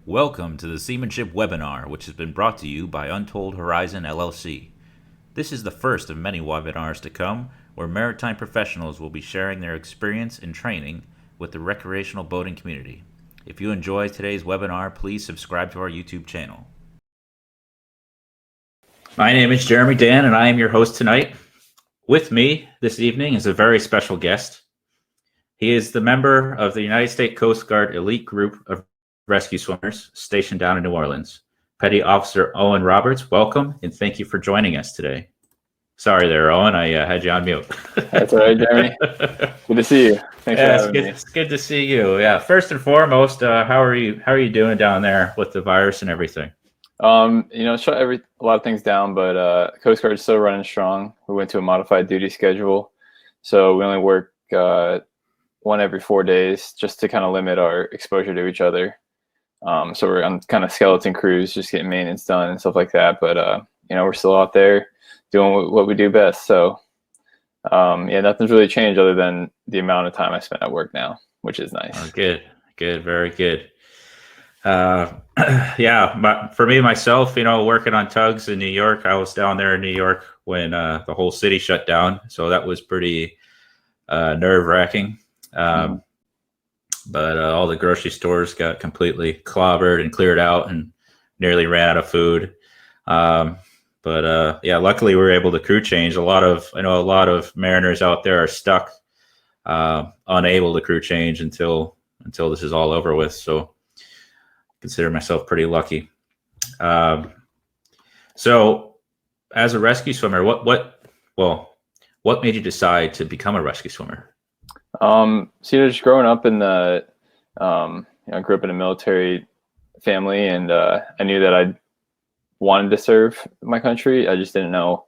Welcome to the Seamanship webinar, which has been brought to you by Untold Horizon LLC. This is the first of many webinars to come where maritime professionals will be sharing their experience and training with the recreational boating community. If you enjoy today's webinar, please subscribe to our YouTube channel. My name is Jeremy Dann, and I am your host tonight. With me this evening is a very special guest. He is the member of the United States Coast Guard elite group of rescue swimmers stationed down in New Orleans. Petty Officer Owen Roberts, welcome, and thank you for joining us today. Sorry there, Owen, I had you on mute. That's all right, Jeremy. Good to see you. Thanks for having me. It's good to see you. Yeah, first and foremost, how are you doing down there with the virus and everything? Shut a lot of things down, but Coast Guard is still running strong. We went to a modified duty schedule, so we only work one every 4 days just to kind of limit our exposure to each other. So we're on kind of skeleton crews, just getting maintenance done and stuff like that. But we're still out there doing what we do best. So nothing's really changed other than the amount of time I spend at work now, which is nice. Oh, good, very good. For me myself, working on tugs in New York, I was down there in New York when the whole city shut down, so that was pretty nerve-wracking. But all the grocery stores got completely clobbered and cleared out and nearly ran out of food. Luckily we were able to crew change. A lot of mariners out there are stuck, unable to crew change until this is all over with. So I consider myself pretty lucky. So as a rescue swimmer, what made you decide to become a rescue swimmer? Just growing up in I grew up in a military family, and I knew that I wanted to serve my country. I just didn't know,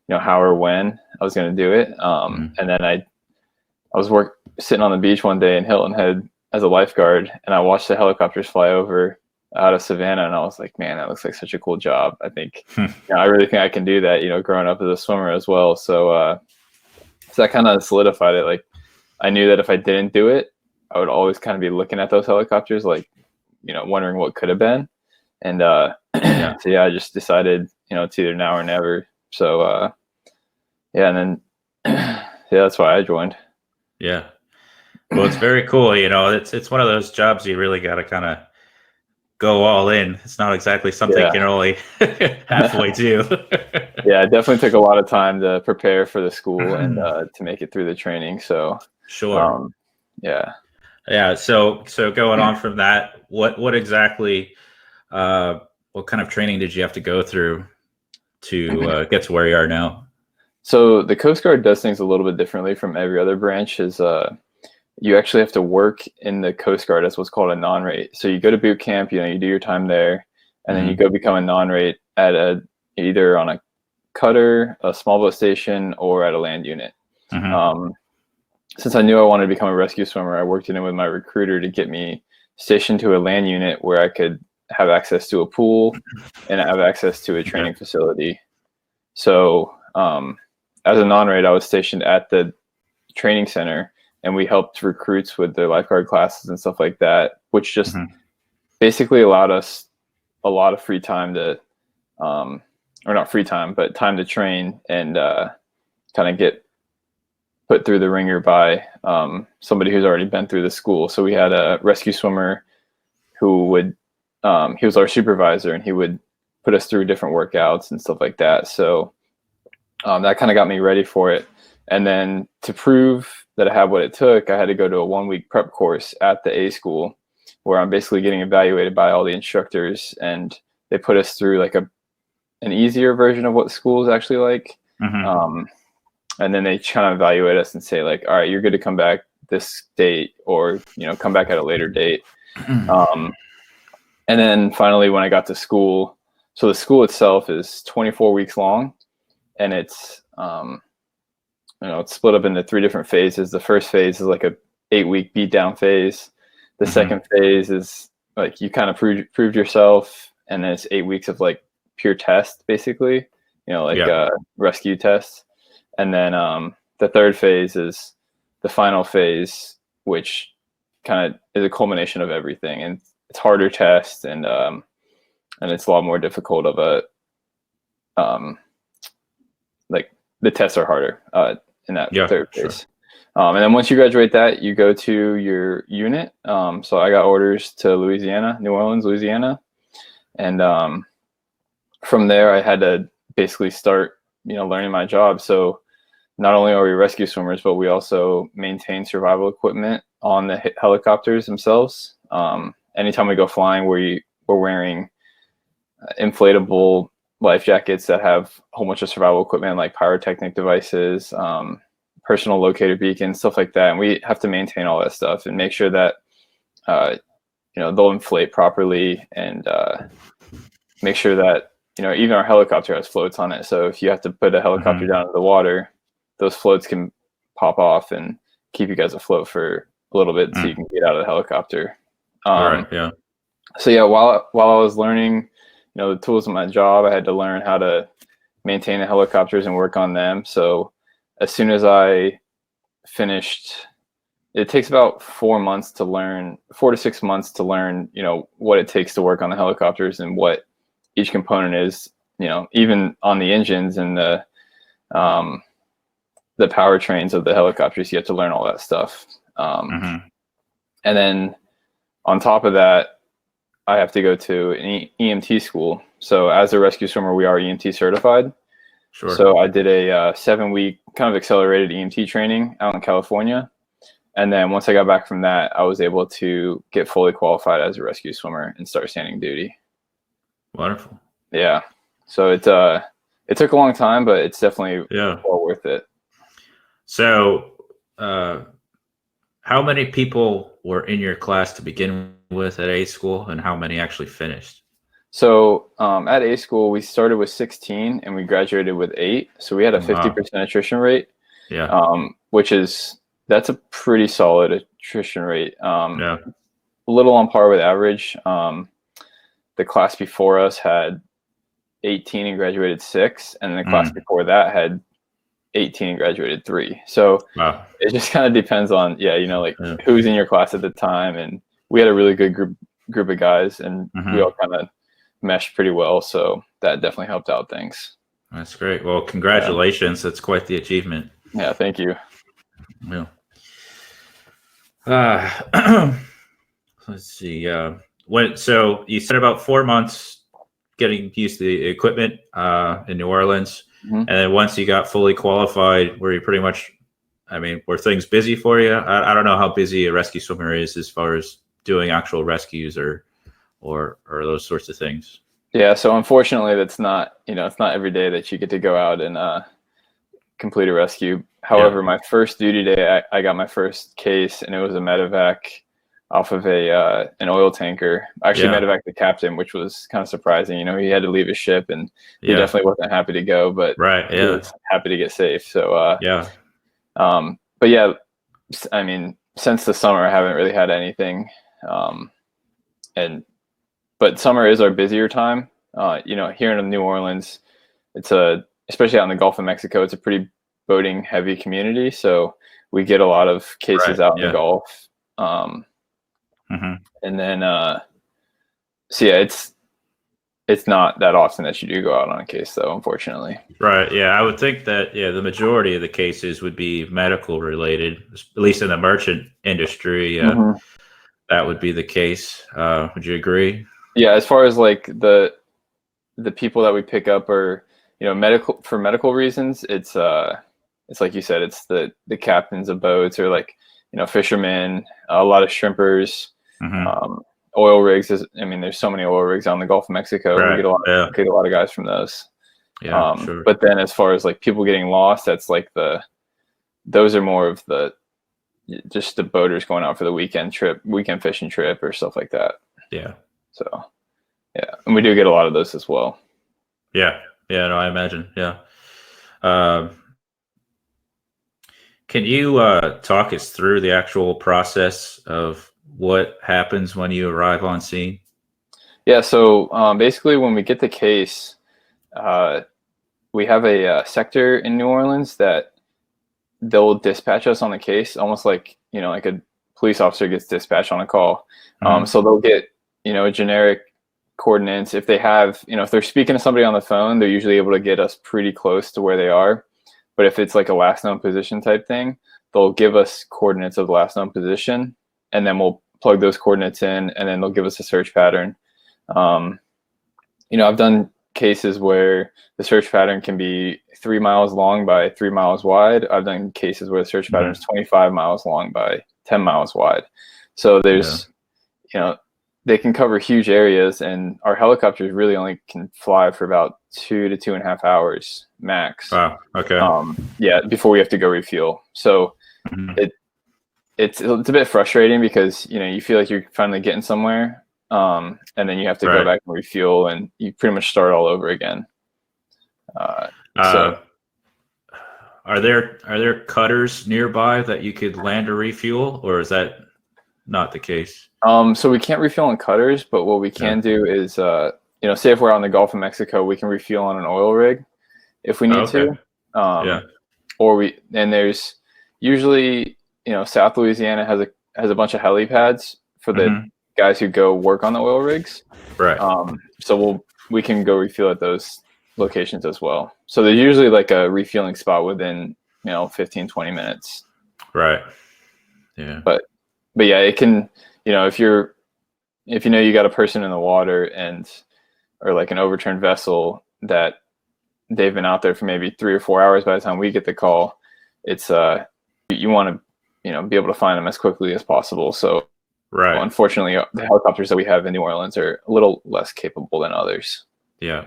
how or when I was going to do it. And then I was sitting on the beach one day in Hilton Head as a lifeguard, and I watched the helicopters fly over out of Savannah, and I was like, man, that looks like such a cool job. I think, I really think I can do that, growing up as a swimmer as well. So that kind of solidified it. Like, I knew that if I didn't do it, I would always kind of be looking at those helicopters, like, wondering what could have been. And I just decided, it's either now or never. So and then that's why I joined. Yeah. Well, it's very cool. It's one of those jobs you really got to kind of go all in. It's not exactly something you can only halfway do. Yeah, it definitely took a lot of time to prepare for the school and to make it through the training. So sure. Yeah. So going on from that, what exactly, what kind of training did you have to go through to get to where you are now? So the Coast Guard does things a little bit differently from every other branch. You actually have to work in the Coast Guard as what's called a non-rate. So you go to boot camp, you do your time there, and then you go become a non-rate at either on a cutter, a small boat station, or at a land unit. Since I knew I wanted to become a rescue swimmer, I worked in with my recruiter to get me stationed to a land unit where I could have access to a pool and have access to a training facility. So as a non-rate, I was stationed at the training center, and we helped recruits with their lifeguard classes and stuff like that, which just basically allowed us a lot of free time to, or not free time, but time to train and kind of get put through the ringer by somebody who's already been through the school. So we had a rescue swimmer who would, he was our supervisor, and he would put us through different workouts and stuff like that. So that kind of got me ready for it. And then to prove that I had what it took, I had to go to a 1-week prep course at the A school where I'm basically getting evaluated by all the instructors, and they put us through like an easier version of what school is actually like. And then they kind of evaluate us and say like, all right, you're good to come back this date, or, come back at a later date. And then finally, when I got to school, so the school itself is 24 weeks long, and it's, it's split up into 3 different phases. The first phase is like a 8-week beat down phase. The second phase is like you kind of proved yourself, and then it's 8 weeks of like pure test, basically, rescue tests. And then the third phase is the final phase, which kind of is a culmination of everything. And it's harder test, and it's a lot more difficult of a like the tests are harder in that third phase. And then once you graduate that, you go to your unit. So I got orders to New Orleans, Louisiana. And from there, I had to basically start, learning my job. So not only are we rescue swimmers, but we also maintain survival equipment on the helicopters themselves. Anytime we go flying, we're wearing inflatable life jackets that have a whole bunch of survival equipment like pyrotechnic devices, personal locator beacons, stuff like that. And we have to maintain all that stuff and make sure that they'll inflate properly, and make sure that even our helicopter has floats on it. So if you have to put a helicopter down into the water, those floats can pop off and keep you guys afloat for a little bit so you can get out of the helicopter. So yeah, while I was learning the tools of my job, I had to learn how to maintain the helicopters and work on them. So as soon as I finished, it takes about 4 to 6 months to learn, what it takes to work on the helicopters and what each component is, even on the engines and the powertrains of the helicopters. You have to learn all that stuff. And then on top of that, I have to go to an EMT school. So as a rescue swimmer, we are EMT certified. Sure. So I did a 7-week kind of accelerated EMT training out in California. And then once I got back from that, I was able to get fully qualified as a rescue swimmer and start standing duty. Wonderful. Yeah. So it took a long time, but it's definitely well worth it. So how many people were in your class to begin with at A school, and how many actually finished? So at A school, we started with 16 and we graduated with 8. So we had a 50% attrition rate. Yeah. That's a pretty solid attrition rate. A little on par with average. The class before us had 18 and graduated 6, and the class before that had 18 and graduated 3. So it just kind of depends on who's in your class at the time. And we had a really good group of guys, and we all kind of meshed pretty well. So that definitely helped out things. That's great. Well, congratulations. That's quite the achievement. Yeah, thank you. Yeah. Let's see. So you said about 4 months getting used to the equipment in New Orleans, and then once you got fully qualified, were you pretty much? Were things busy for you? I don't know how busy a rescue swimmer is as far as doing actual rescues or those sorts of things. Yeah. So unfortunately, that's not it's not every day that you get to go out and complete a rescue. However, my first duty day, I got my first case, and it was a medevac off of an oil tanker. I actually medevac the captain, which was kind of surprising. He had to leave his ship, and he definitely wasn't happy to go, but he was happy to get safe. So but yeah, since the summer, I haven't really had anything. But summer is our busier time. Here in New Orleans, it's especially out in the Gulf of Mexico, it's a pretty boating heavy community. So we get a lot of cases out in the Gulf. And then, it's not that often that you do go out on a case, though, unfortunately. Right. Yeah. I would think that, the majority of the cases would be medical related, at least in the merchant industry. That would be the case. Would you agree? Yeah. As far as like the people that we pick up are, for medical reasons, it's like you said, it's the captains of boats, or like, fishermen, a lot of shrimpers, oil rigs. There's so many oil rigs on the Gulf of Mexico. Right. We get a lot of guys from those. Yeah, sure. But then as far as like people getting lost, that's like those are more of just the boaters going out for the weekend fishing trip or stuff like that. Yeah. So, yeah. And we do get a lot of those as well. Yeah. Yeah. No, I imagine. Yeah. Can you talk us through the actual process of what happens when you arrive on scene? Yeah. So basically, when we get the case, we have a sector in New Orleans that they'll dispatch us on the case, almost like like a police officer gets dispatched on a call. So they'll get generic coordinates. If they have, if they're speaking to somebody on the phone, they're usually able to get us pretty close to where they are. But if it's like a last known position type thing, they'll give us coordinates of the last known position, and then we'll plug those coordinates in, and then they'll give us a search pattern. I've done cases where the search pattern can be 3 miles long by 3 miles wide. I've done cases where the search pattern is 25 miles long by 10 miles wide. So there's, they can cover huge areas, and our helicopters really only can fly for about 2 to 2.5 hours max. Wow. Okay. Before we have to go refuel. So it's a bit frustrating because, you feel like you're finally getting somewhere. And then you have to go back and refuel, and you pretty much start all over again. Are there cutters nearby that you could land or refuel, or is that not the case? So we can't refuel on cutters, but what we can do is, say if we're out in the Gulf of Mexico, we can refuel on an oil rig if we need to. And there's usually, South Louisiana has a bunch of helipads for the guys who go work on the oil rigs. Right. So we can go refuel at those locations as well. So there's usually like a refueling spot within, 15, 20 minutes. Right. Yeah. But yeah, it can, if you got a person in the water or like an overturned vessel that they've been out there for maybe 3 or 4 hours by the time we get the call, it's you want to, be able to find them as quickly as possible. So unfortunately, the helicopters that we have in New Orleans are a little less capable than others. Yeah.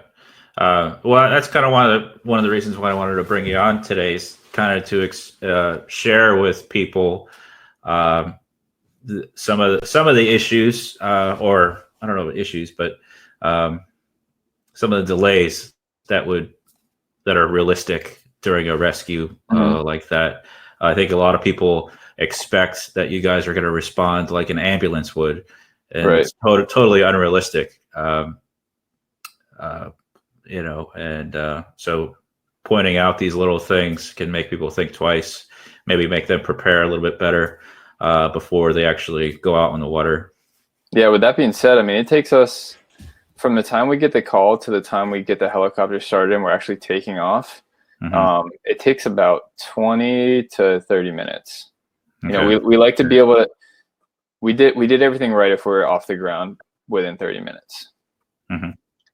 Well, that's kind of one of the reasons why I wanted to bring you on today, is kind of to share with people some of the issues, or I don't know what issues, but some of the delays that are realistic during a rescue like that. I think a lot of people expect that you guys are going to respond like an ambulance would, and it's totally unrealistic. So pointing out these little things can make people think twice, maybe make them prepare a little bit better before they actually go out on the water. Yeah. With that being said, I mean, it takes us from the time we get the call to the time we get the helicopter started and we're actually taking off. It takes about 20 to 30 minutes. Okay. We like to be able to, we did everything right if we're off the ground within 30 minutes.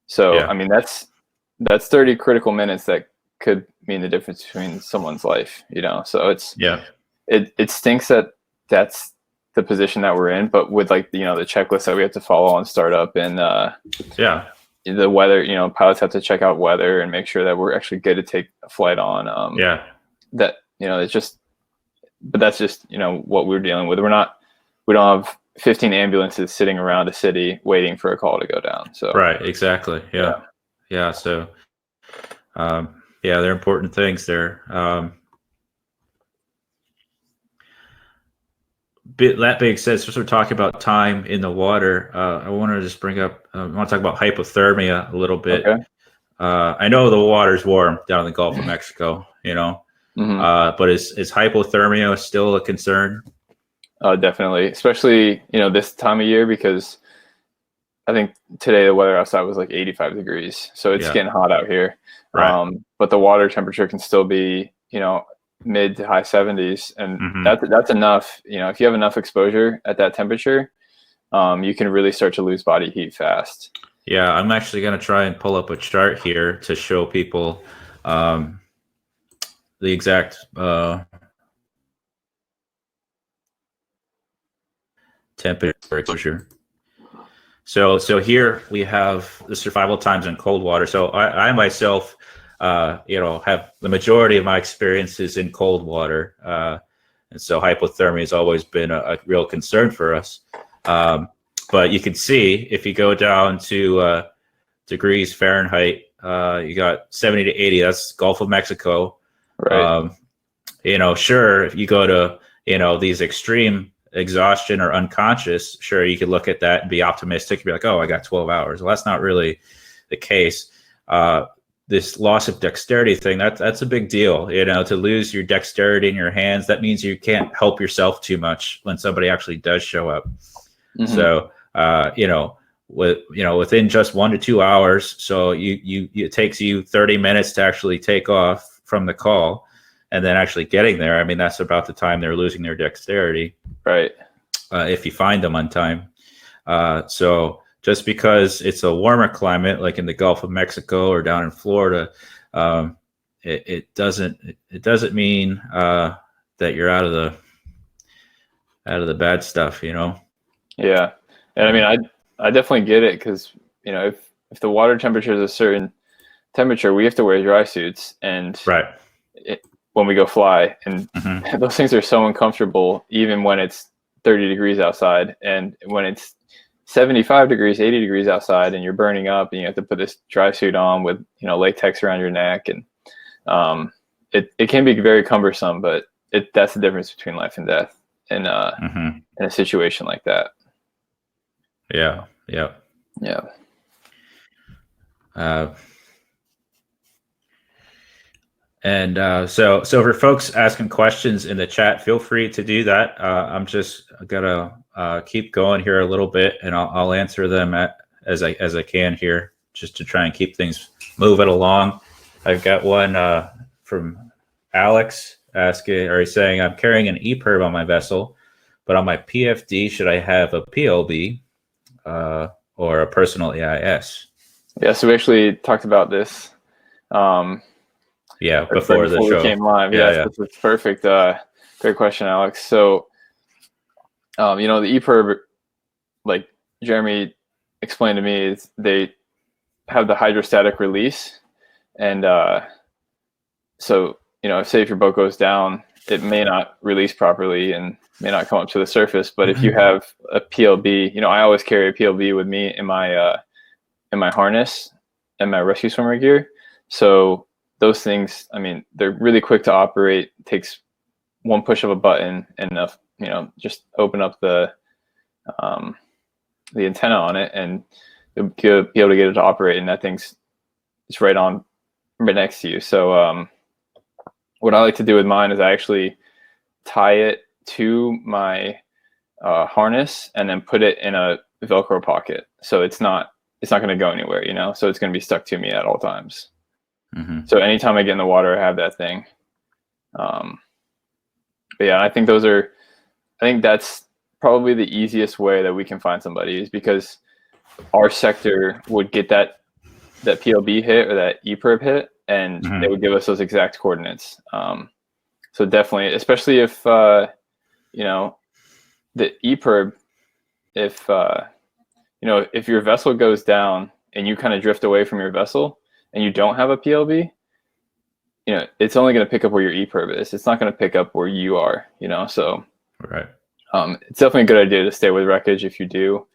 So, I mean, that's 30 critical minutes that could mean the difference between someone's life, so it stinks that that's the position that we're in, but with like, the checklist that we have to follow on startup and, the weather, pilots have to check out weather and make sure that we're actually good to take a flight on. That, it's just, but that's just, what we're dealing with. We don't have 15 ambulances sitting around a city waiting for a call to go down. So right, exactly. Yeah. So, they're important things there. That being said, since we're talking about time in the water, I want to just bring up. I want to talk about hypothermia a little bit. Okay. I know the water's warm down in the Gulf of Mexico, but is hypothermia still a concern? Definitely, especially this time of year, because I think today the weather outside was like 85 degrees, so it's getting hot out here. Right. But the water temperature can still be mid to high 70s, and that's enough. If you have enough exposure at that temperature, you can really start to lose body heat fast. Yeah, I'm actually going to try and pull up a chart here to show people the exact temperature exposure. So here we have the survival times in cold water. So I myself, have the majority of my experiences in cold water, and so hypothermia has always been a real concern for us. But you can see if you go down to degrees Fahrenheit, you got 70 to 80. That's Gulf of Mexico. Right. Sure, if you go to these extreme exhaustion or unconscious, sure, you could look at that and be optimistic and be like, oh, I got 12 hours. Well, that's not really the case. This loss of dexterity thing, that's a big deal. To lose your dexterity in your hands, that means you can't help yourself too much when somebody actually does show up. So within just 1 to 2 hours. So it takes you 30 minutes to actually take off from the call, and then actually getting there. I mean, that's about the time they're losing their dexterity, Right. if you find them on time. So just because it's a warmer climate, like in the Gulf of Mexico or down in Florida, it doesn't mean that you're out of the bad stuff, Yeah. And I mean, I definitely get it, because, if the water temperature is a certain temperature, we have to wear dry suits, and Right. when we go fly, and Mm-hmm. those things are so uncomfortable, even when it's 30 degrees outside, and when it's 75 degrees, 80 degrees outside, and you're burning up, and you have to put this dry suit on with, latex around your neck, and it can be very cumbersome, but that's the difference between life and death in a situation like that. Yeah. Yeah. So for folks asking questions in the chat, feel free to do that. I'm just gonna keep going here a little bit, and I'll answer them as I can here, just to try and keep things moving along. I've got one from Alex asking, or he's saying, I'm carrying an EPIRB on my vessel, but on my PFD, should I have a PLB or a personal AIS? Yeah, so we actually talked about this. Before the show. We came live. Yeah. That's perfect. Great question, Alex. So, the EPIRB, like Jeremy explained to me, is they have the hydrostatic release, and so say if your boat goes down, it may not release properly and may not come up to the surface. But if you have a PLB, I always carry a PLB with me in my harness and my rescue swimmer gear. So those things, I mean, they're really quick to operate. It takes one push of a button and just open up the antenna on it, and you'll be able to get it to operate. And that thing's it's right next to you. So what I like to do with mine is I actually tie it to my harness and then put it in a Velcro pocket. So it's not going to go anywhere, so it's going to be stuck to me at all times. So anytime I get in the water, I have that thing. But yeah, I think that's probably the easiest way that we can find somebody, is because our sector would get that PLB hit or that EPIRB hit, and they would give us those exact coordinates. So definitely, especially if the EPIRB, if your vessel goes down and you kind of drift away from your vessel and you don't have a PLB, it's only going to pick up where your EPIRB is. It's not going to pick up where you are, so right. It's definitely a good idea to stay with wreckage if you do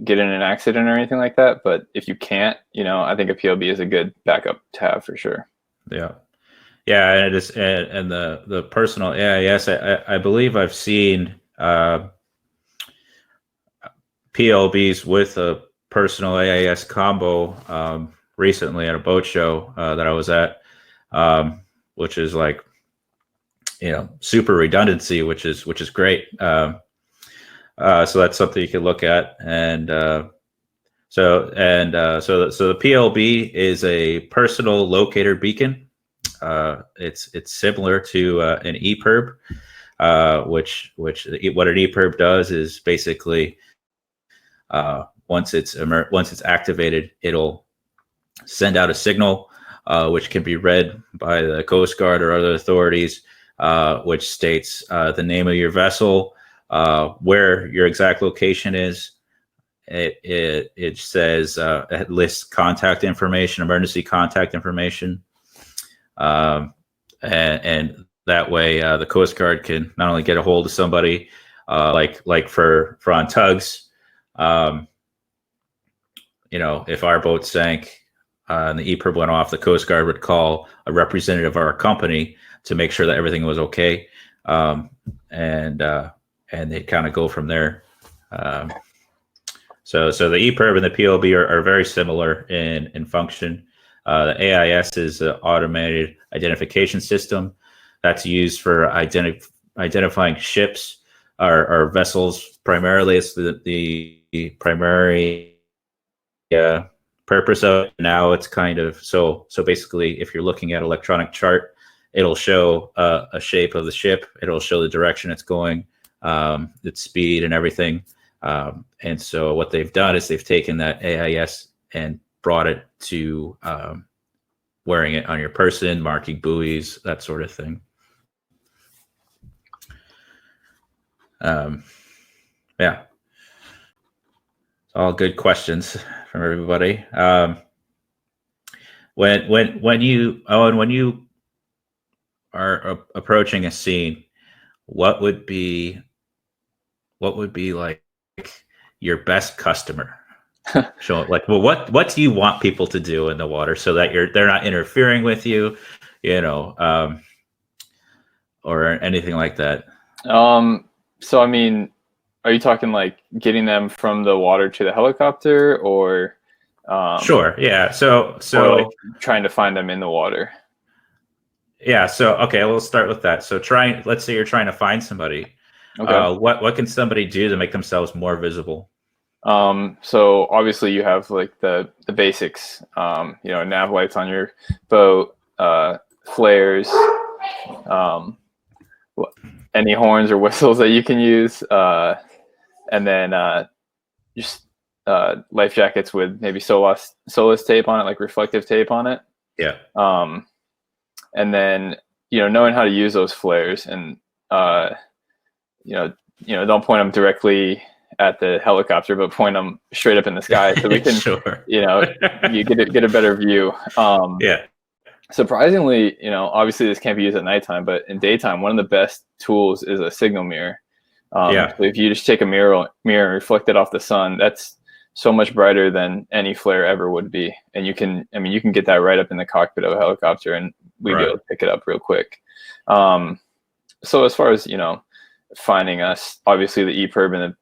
get in an accident or anything like that. But if you can't, I think a PLB is a good backup to have for sure. Yeah. And it is, and the personal AIS, I believe I've seen PLBs with a personal AIS combo recently at a boat show that I was at, which is like, super redundancy, which is great. So that's something you can look at. And so the PLB is a personal locator beacon. It's similar to an EPIRB, which what an EPIRB does is basically once it's activated, it'll send out a signal, which can be read by the Coast Guard or other authorities, which states the name of your vessel, where your exact location is. It says it lists contact information, emergency contact information, and that way the Coast Guard can not only get a hold of somebody, like for on tugs. If our boat sank and the EPIRB went off, the Coast Guard would call a representative of our company to make sure that everything was okay, and they'd kind of go from there. So the EPIRB and the PLB are very similar in function. The AIS is an automated identification system that's used for identifying ships or vessels primarily. It's the primary purpose of it now, it's kind of so basically, if you're looking at electronic chart, it'll show a shape of the ship, it'll show the direction it's going, its speed and everything. And so what they've done is they've taken that AIS and brought it to wearing it on your person, marking buoys, that sort of thing. Yeah, all good questions from everybody. When you are approaching a scene, what would be like your best customer? Show it, like, well, what do you want people to do in the water so that they're not interfering with you, or anything like that? So I mean, are you talking like getting them from the water to the helicopter, or sure, yeah. So or like trying to find them in the water? Yeah. So okay, we'll start with that. So let's say you're trying to find somebody. Okay. What can somebody do to make themselves more visible? So obviously you have like the basics, nav lights on your boat, flares, any horns or whistles that you can use, and then just life jackets with maybe Solus tape on it, like reflective tape on it. Yeah. And then knowing how to use those flares, and don't point them directly at the helicopter, but point them straight up in the sky so we can, sure. you get a better view. Yeah. Surprisingly, obviously this can't be used at nighttime, but in daytime, one of the best tools is a signal mirror. So if you just take a mirror and reflect it off the sun, that's so much brighter than any flare ever would be. And you can get that right up in the cockpit of a helicopter, and we'd be able to pick it up real quick. So as far as, finding us, obviously the EPIRB and the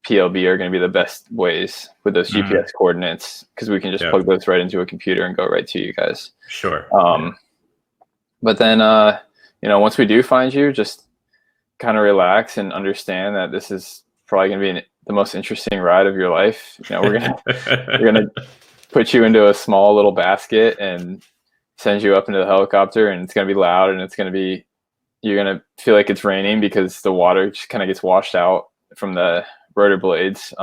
PLB are going to be the best ways with those GPS coordinates, because we can just plug those right into a computer and go right to you guys. Sure. But then, once we do find you, just kind of relax and understand that this is probably going to be the most interesting ride of your life. We're gonna put you into a small little basket and send you up into the helicopter, and it's going to be loud, and you're going to feel like it's raining because the water just kind of gets washed out from the rotor blades.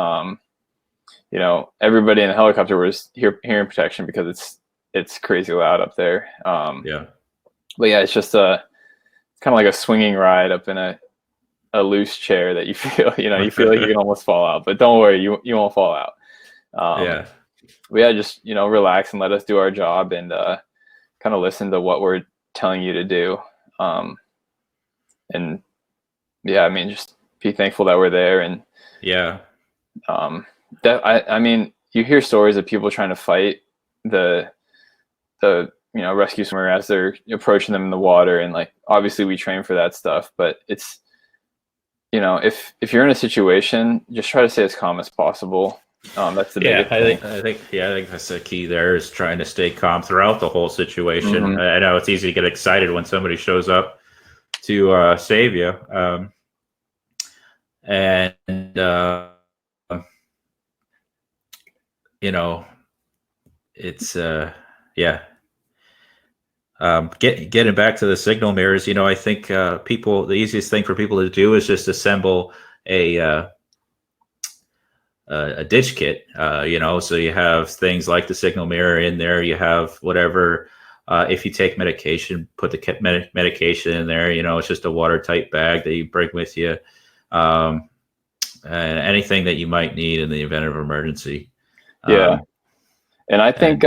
Everybody in the helicopter was hearing protection because it's crazy loud up there. But yeah, it's just kind of like a swinging ride up in a loose chair that you feel, you feel like you can almost fall out, but don't worry, you won't fall out. But yeah, just, relax and let us do our job, and kind of listen to what we're telling you to do. And yeah, just be thankful that we're there. And you hear stories of people trying to fight the rescue swimmer as they're approaching them in the water, and like obviously we train for that stuff, but it's if you're in a situation, just try to stay as calm as possible. That's the biggest thing. I think that's the key there, is trying to stay calm throughout the whole situation. I know it's easy to get excited when somebody shows up to save you, and it's getting back to the signal mirrors. I think the easiest thing for people to do is just assemble a ditch kit. So you have things like the signal mirror in there. You have whatever. If you take medication, put the medication in there. It's just a watertight bag that you bring with you, and anything that you might need in the event of emergency. And I think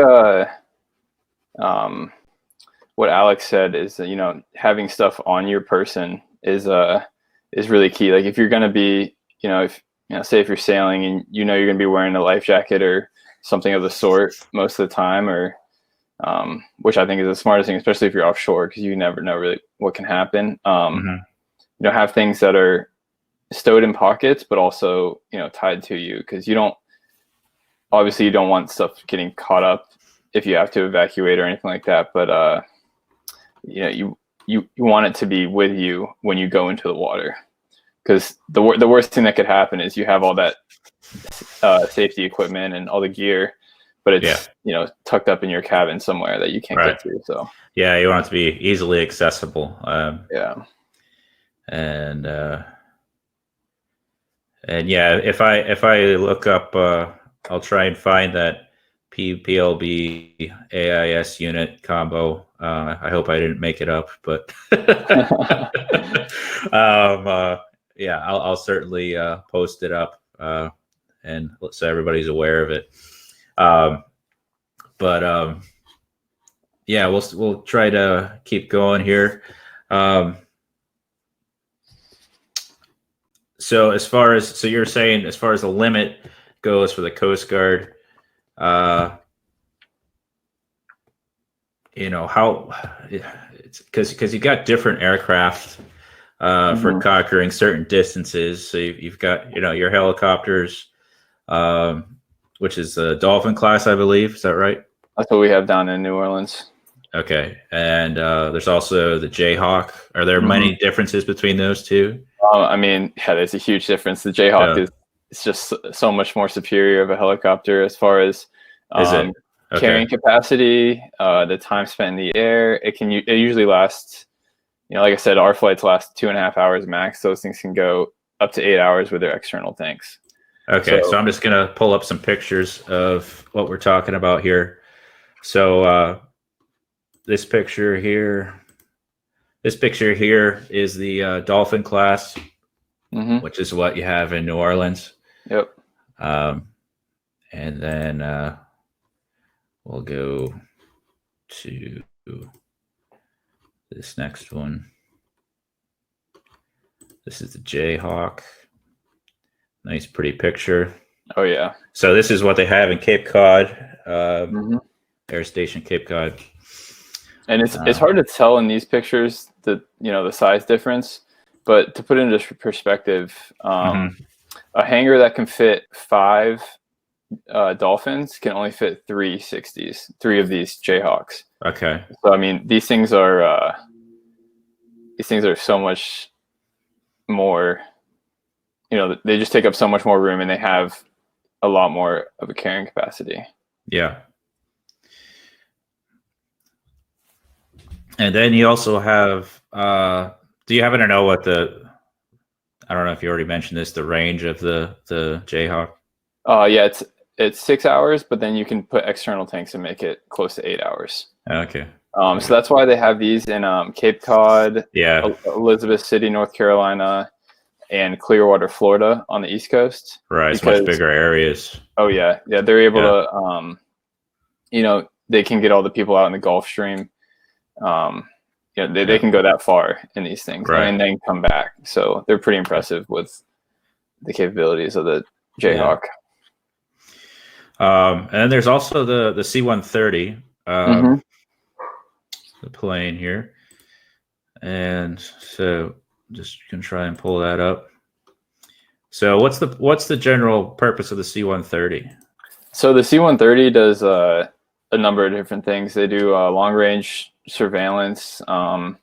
what Alex said is that, having stuff on your person is really key. Like if you're going to be, say if you're sailing and you're going to be wearing a life jacket or something of the sort most of the time, or which I think is the smartest thing, especially if you're offshore, because you never know really what can happen. Have things that are stowed in pockets, but also, tied to you, because you don't want stuff getting caught up if you have to evacuate or anything like that. But, you want it to be with you when you go into the water, because the worst thing that could happen is you have all that safety equipment and all the gear, but it's tucked up in your cabin somewhere that you can't get to. So yeah, you want it to be easily accessible. And yeah, if I look up, I'll try and find that PLB AIS unit combo. I hope I didn't make it up, but yeah, I'll certainly post it up, and so everybody's aware of it. Yeah, we'll try to keep going here. So you're saying as far as the limit goes for the Coast Guard, how it's because you got different aircraft for conquering certain distances. So you've got your helicopters, which is the Dolphin class, I believe. Is that right? That's what we have down in New Orleans. Okay, and there's also the Jayhawk. Are there many differences between those two? I mean, yeah, there's a huge difference. The Jayhawk is just so much more superior of a helicopter as far as carrying capacity, the time spent in the air. It usually lasts, like I said, our flights last 2.5 hours max. Those things can go up to 8 hours with their external tanks. Okay, so I'm just gonna pull up some pictures of what we're talking about here. So this picture here is the Dolphin class, which is what you have in New Orleans. Yep. And then we'll go to this next one. This is the Jayhawk. Nice, pretty picture. Oh yeah. So this is what they have in Cape Cod, Air Station Cape Cod. And it's hard to tell in these pictures the size difference, but to put it into perspective, a hangar that can fit 5 Dolphins can only fit 3 60s, 3 of these Jayhawks. Okay. So I mean, these things are so much more. They just take up so much more room, and they have a lot more of a carrying capacity. Yeah. And then you also have, do you happen to know what I don't know if you already mentioned this, the range of the Jayhawk? Yeah, it's 6 hours, but then you can put external tanks and make it close to 8 hours. Okay. So that's why they have these in Cape Cod, Elizabeth City, North Carolina, and Clearwater, Florida on the East Coast. Right, it's much bigger areas. Oh yeah, they're able to, they can get all the people out in the Gulf Stream. They can go that far in these things, and then come back. So they're pretty impressive with the capabilities of the Jayhawk. And then there's also the C-130, the plane here, and so just gonna try and pull that up. So what's the general purpose of the C-130? So the C-130 does a number of different things. They do long range surveillance. Part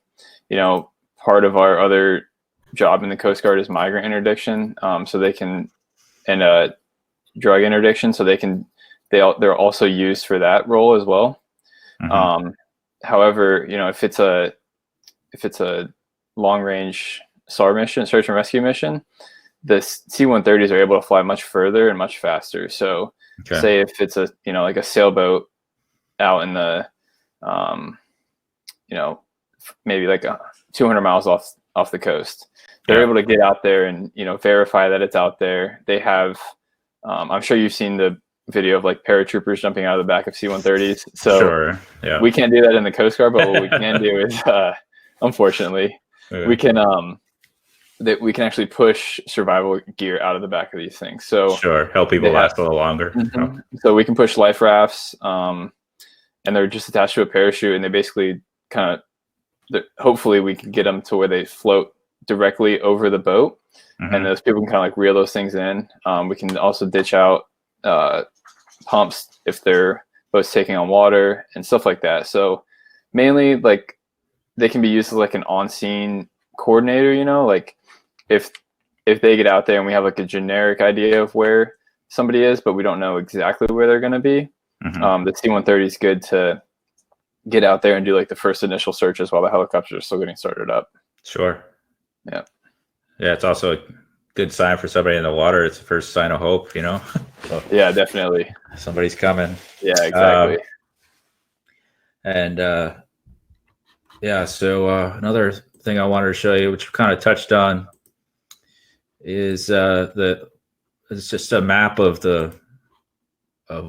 of our other job in the Coast Guard is migrant interdiction. So they can, and drug interdiction. So they're also used for that role as well. However, if it's a long range SAR mission, search and rescue mission, the C-130s are able to fly much further and much faster. So say if it's a like a sailboat out in the maybe like 200 miles off the coast, they're able to get out there and verify that it's out there. They have I'm sure you've seen the video of like paratroopers jumping out of the back of C-130s. So we can't do that in the Coast Guard, but what we can do is unfortunately we can actually push survival gear out of the back of these things. So help people last a little longer. So we can push life rafts, and they're just attached to a parachute, and they basically hopefully we can get them to where they float directly over the boat, and those people can kind of like reel those things in. We can also ditch out pumps if their boat's taking on water and stuff like that. So mainly like they can be used as like an on-scene coordinator, like if they get out there and we have like a generic idea of where somebody is, but we don't know exactly where they're going to be. The C-130 is good to get out there and do like the first initial searches while the helicopters are still getting started up. Sure. Yeah. Yeah, it's also a good sign for somebody in the water. It's the first sign of hope, you know? So Yeah, definitely. somebody's coming. Yeah, exactly. So another thing I wanted to show you, which we kind of touched on, is it's just a map of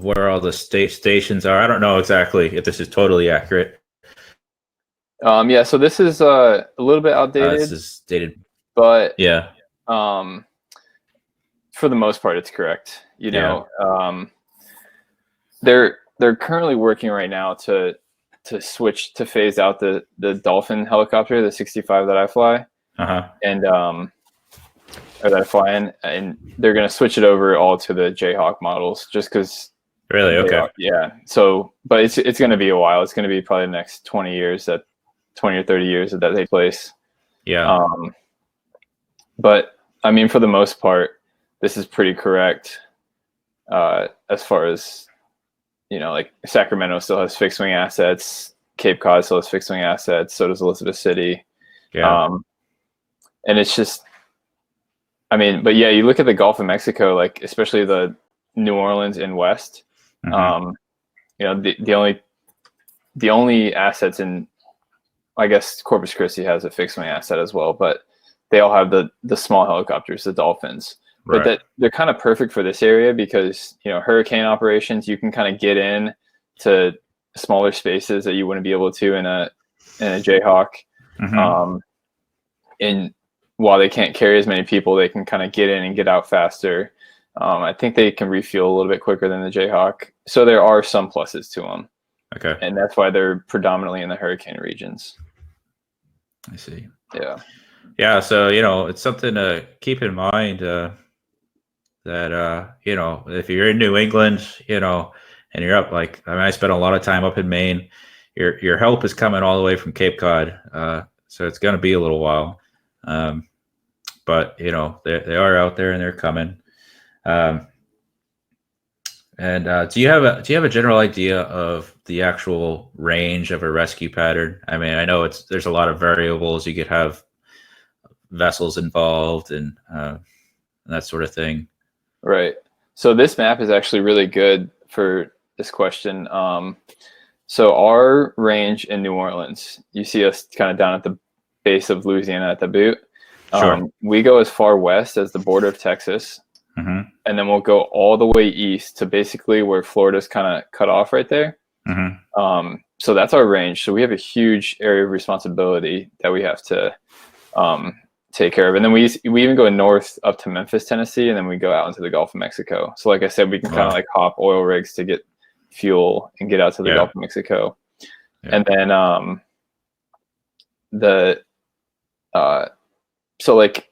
where all the stations are. I don't know exactly if this is totally accurate. Yeah, so this is a little bit outdated. This is dated, but yeah. For the most part, it's correct. You know, they're currently working right now to switch to phase out the Dolphin helicopter, the 65 that I fly, and or that I fly in, and they're going to switch it over all to the Jayhawk models, just because. Really? Okay. Yeah. So, but it's going to be a while. It's going to be probably the next 20 years, that 20 or 30 years that take place. Yeah. But I mean, for the most part, this is pretty correct. As far as, you know, like Sacramento still has fixed wing assets. Cape Cod still has fixed wing assets. So does Elizabeth City. Yeah. And it's just, I mean, but yeah, you look at the Gulf of Mexico, like especially the New Orleans and West. You know, the only assets in, I guess Corpus Christi has a fixed wing asset as well, but they all have the small helicopters, the Dolphins. Right. But they're kind of perfect for this area because, you know, hurricane operations, you can kind of get in to smaller spaces that you wouldn't be able to in a Jayhawk. And while they can't carry as many people, they can kind of get in and get out faster. I think they can refuel a little bit quicker than the Jayhawk. So there are some pluses to them. Okay. And that's why they're predominantly in the hurricane regions. I see. Yeah. Yeah. So, you know, it's something to keep in mind that, you know, if you're in New England, you know, and you're up, like, I mean, I spent a lot of time up in Maine. Your help is coming all the way from Cape Cod. So it's going to be a little while. But, you know, they are out there and they're coming. Do you have a general idea of the actual range of a rescue pattern? I mean, I know there's a lot of variables. You could have vessels involved and that sort of thing. Right. So this map is actually really good for this question. So our range in New Orleans, you see us kind of down at the base of Louisiana at the boot. Sure. We go as far west as the border of Texas. And then we'll go all the way east to basically where Florida's kind of cut off right there. So that's our range. So we have a huge area of responsibility that we have to take care of. And then we even go north up to Memphis, Tennessee, and then we go out into the Gulf of Mexico. So like I said, we can kind of like hop oil rigs to get fuel and get out to the Gulf of Mexico. And then so like,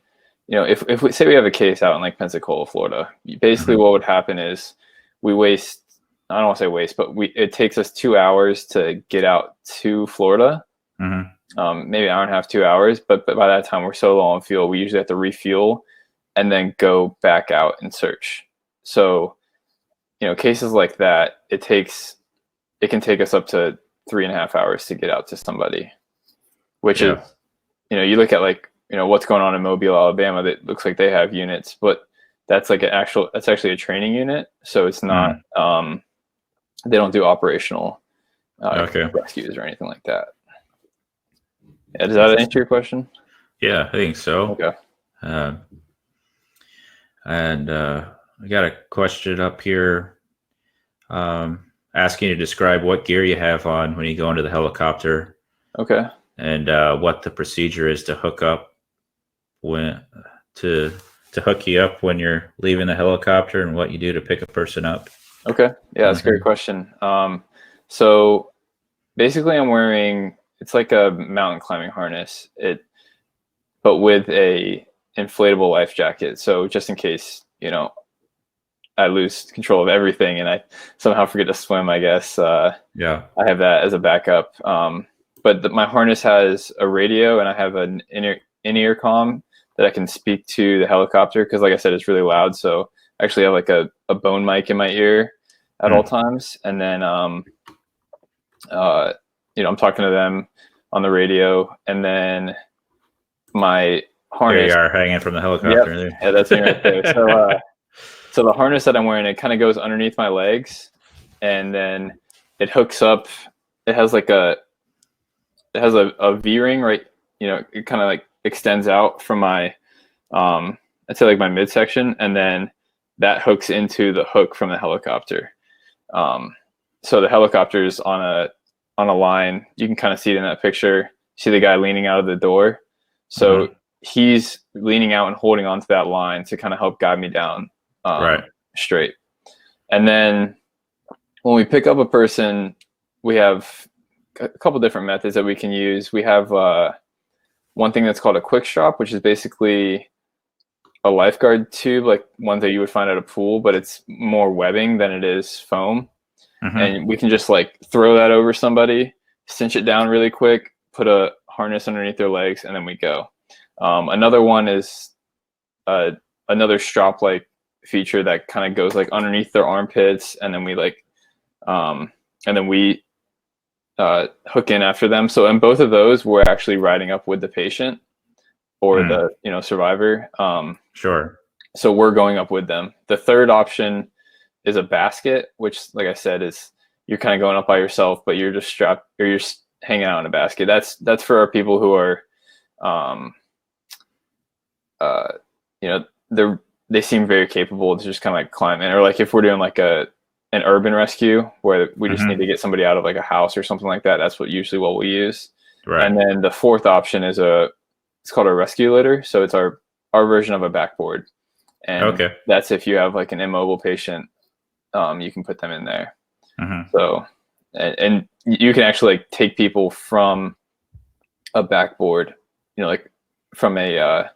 you know, if we say we have a case out in like Pensacola, Florida, basically what would happen is we waste, I don't want to say waste, but it takes us 2 hours to get out to Florida. Maybe an hour and a half, 2 hours. But by that time, we're so low on fuel, we usually have to refuel and then go back out and search. So, you know, cases like that, it can take us up to 3.5 hours to get out to somebody, which is, you know, you look at like, you know, what's going on in Mobile, Alabama, that looks like they have units, but that's like that's actually a training unit. So it's not, they don't do operational rescues or anything like that. Yeah, does that answer your question? Yeah, I think so. Okay. And I got a question up here asking you to describe what gear you have on when you go into the helicopter. Okay. And what the procedure is to hook up to hook you up when you're leaving the helicopter, and what you do to pick a person up. Okay. Yeah, that's a great question. So basically I'm wearing, it's like a mountain climbing harness, but with a inflatable life jacket. So just in case, you know, I lose control of everything and I somehow forget to swim, I guess. I have that as a backup. But my harness has a radio, and I have in-ear comm that I can speak to the helicopter, because like I said, it's really loud. So actually have like a bone mic in my ear at all times. And then, I'm talking to them on the radio, and then my harness. There you are, hanging from the helicopter. Yep. Yeah, that's me right there. So the harness that I'm wearing, it kind of goes underneath my legs, and then it hooks up. It has a V-ring, right? It kind of like extends out from my, I'd say like my midsection, and then that hooks into the hook from the helicopter. So the helicopter's on a line. You can kind of see it in that picture. See the guy leaning out of the door. So he's leaning out and holding onto that line to kind of help guide me down straight. And then when we pick up a person, we have a couple different methods that we can use. We have one thing that's called a quick strap, which is basically a lifeguard tube, like one that you would find at a pool, but it's more webbing than it is foam. And we can just like throw that over somebody, cinch it down really quick, put a harness underneath their legs, and then we go. Another one is another strap-like feature that kind of goes like underneath their armpits, and then we hook in after them. So in both of those, we're actually riding up with the patient or the survivor. Sure. So we're going up with them. The third option is a basket, which, like I said, is you're kind of going up by yourself, but you're just strapped, or you're hanging out in a basket. That's for our people who are, they seem very capable to just kind of like climb in, or like if we're doing like an urban rescue where we just need to get somebody out of like a house or something like that. That's usually what we use. Right. And then the fourth option is it's called a rescue litter. So it's our version of a backboard. And that's if you have like an immobile patient, you can put them in there. So, and you can actually like take people from a backboard, like from a,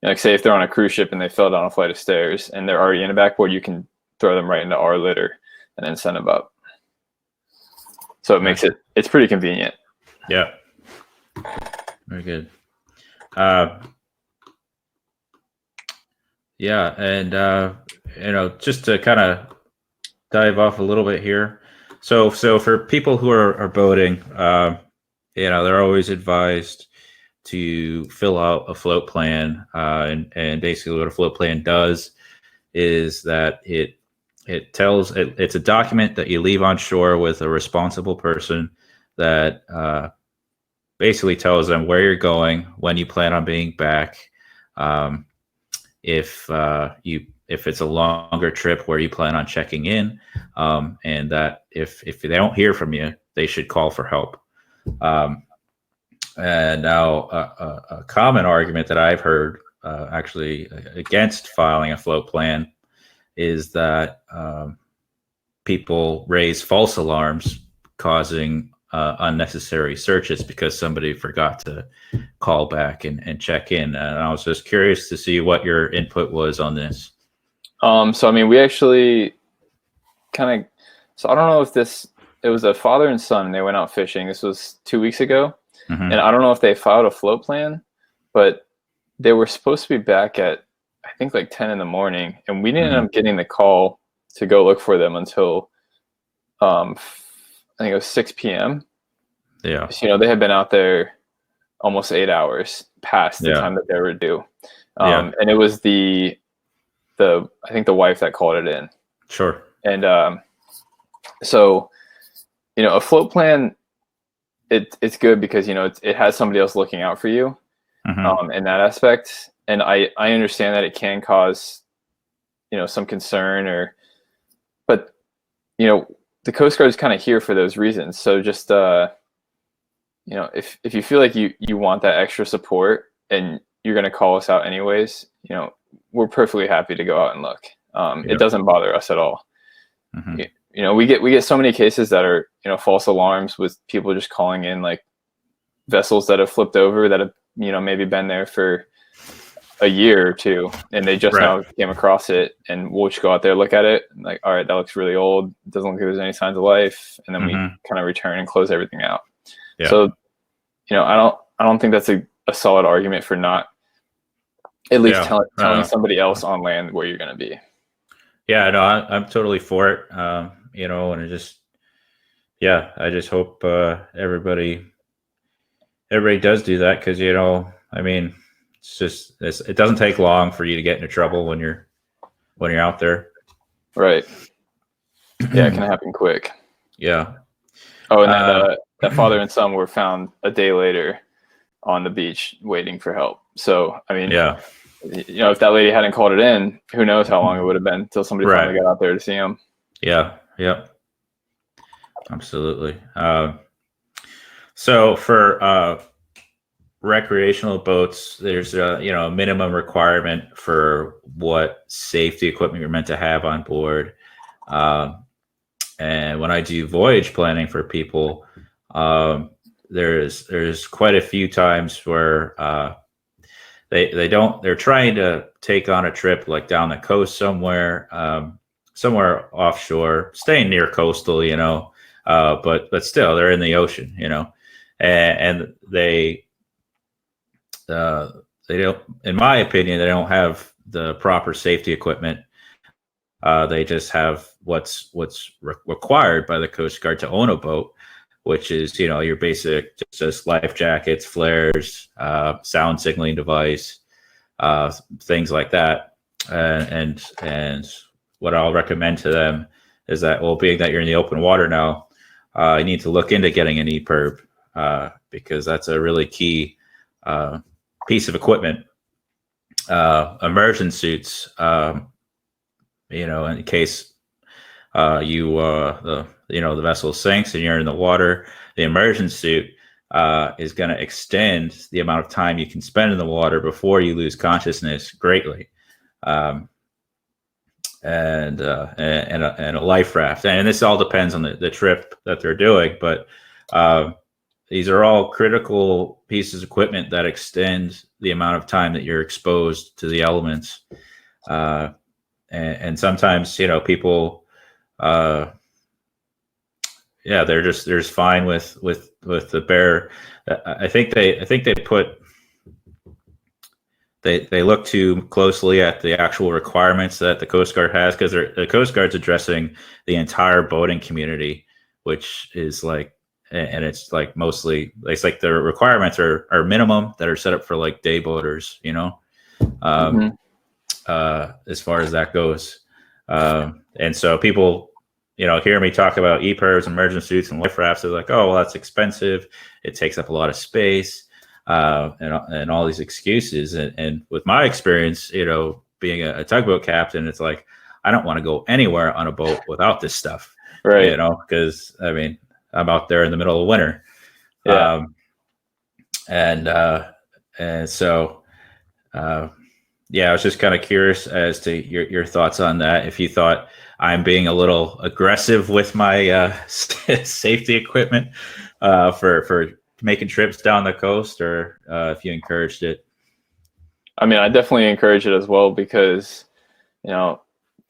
like say if they're on a cruise ship and they fell down a flight of stairs and they're already in a backboard, you can throw them right into our litter and then send them up. So it makes it's pretty convenient. Yeah. Very good. Yeah. And, just to kind of dive off a little bit here. So for people who are boating, they're always advised to fill out a float plan. And basically what a float plan does is that it tells it's a document that you leave on shore with a responsible person that basically tells them where you're going, when you plan on being back, if it's a longer trip, where you plan on checking in, and that if they don't hear from you, they should call for help. And now a common argument that I've heard actually against filing a float plan is that people raise false alarms, causing unnecessary searches because somebody forgot to call back and check in. And I was just curious to see what your input was on this. So I mean, we actually so I don't know if it was a father and son, and they went out fishing. This was 2 weeks ago. And I don't know if they filed a float plan, but they were supposed to be back at, I think, like 10 in the morning, and we didn't end up getting the call to go look for them until I think it was 6 p.m. Yeah. So, they had been out there almost 8 hours past the time that they were due. And it was I think the wife that called it in. Sure. And so, a float plan, it's good because, it has somebody else looking out for you in that aspect. And I understand that it can cause, some concern but the Coast Guard is kind of here for those reasons. So just, if you feel like you want that extra support and you're going to call us out anyways, we're perfectly happy to go out and look. It doesn't bother us at all. We get so many cases that are, false alarms with people just calling in like vessels that have flipped over that have, maybe been there for a year or two, and they just now came across it, and we'll just go out there, look at it, and like, all right, that looks really old. It doesn't look like there's any signs of life. And then we kind of return and close everything out. Yeah. So, I don't think that's a solid argument for not at least telling somebody else on land where you're going to be. Yeah, no, I'm totally for it. And I just hope everybody does do that because I mean, it doesn't take long for you to get into trouble when you're out there. Right. Yeah, it can happen quick. Yeah. Oh, and that father and son were found a day later on the beach waiting for help. So, I mean, yeah. if that lady hadn't called it in, who knows how long it would have been until somebody finally got out there to see him. Yeah. Yep. Absolutely. So for recreational boats, there's a minimum requirement for what safety equipment you're meant to have on board. And when I do voyage planning for people, there's quite a few times where they're trying to take on a trip like down the coast somewhere, somewhere offshore, staying near coastal, but still they're in the ocean, and they don't, in my opinion, they don't have the proper safety equipment. They just have what's required by the Coast Guard to own a boat, which is your basic just life jackets, flares, sound signaling device, things like that. And what I'll recommend to them is that, well, being that you're in the open water now, you need to look into getting an EPIRB because that's a really key piece of equipment. Immersion suits. In case the vessel sinks and you're in the water, the immersion suit is going to extend the amount of time you can spend in the water before you lose consciousness greatly. And a life raft, and this all depends on the trip that they're doing, but these are all critical pieces of equipment that extend the amount of time that you're exposed to the elements. And sometimes people they're just fine with the bare. I think they look too closely at the actual requirements that the Coast Guard has, because the Coast Guard's addressing the entire boating community, which is like, and it's like mostly, it's like the requirements are minimum that are set up for like day boaters, as far as that goes. And so people, hear me talk about EPIRBs, immersion suits, and life rafts. They're like, oh, well, that's expensive. It takes up a lot of space, and all these excuses. And with my experience, being a tugboat captain, it's like, I don't want to go anywhere on a boat without this stuff, right? Because I mean, I'm out there in the middle of winter. Yeah. And so, I was just kind of curious as to your thoughts on that. If you thought I'm being a little aggressive with my safety equipment for making trips down the coast, or if you encouraged it. I mean, I definitely encourage it as well, because,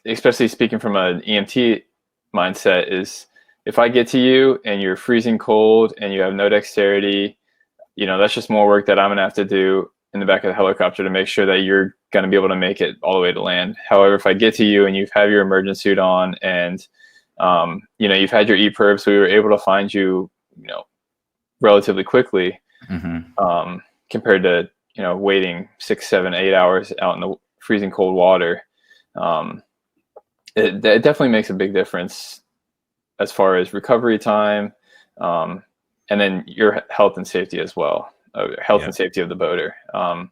especially speaking from an EMT mindset, is if I get to you and you're freezing cold and you have no dexterity, that's just more work that I'm going to have to do in the back of the helicopter to make sure that you're going to be able to make it all the way to land. However, if I get to you and you have your emergency suit on and, you've had your EPIRB, so we were able to find you, relatively quickly, compared to, waiting 6, 7, 8 hours out in the freezing cold water. It definitely makes a big difference as far as recovery time, and then your health and safety as well. And safety of the boater. I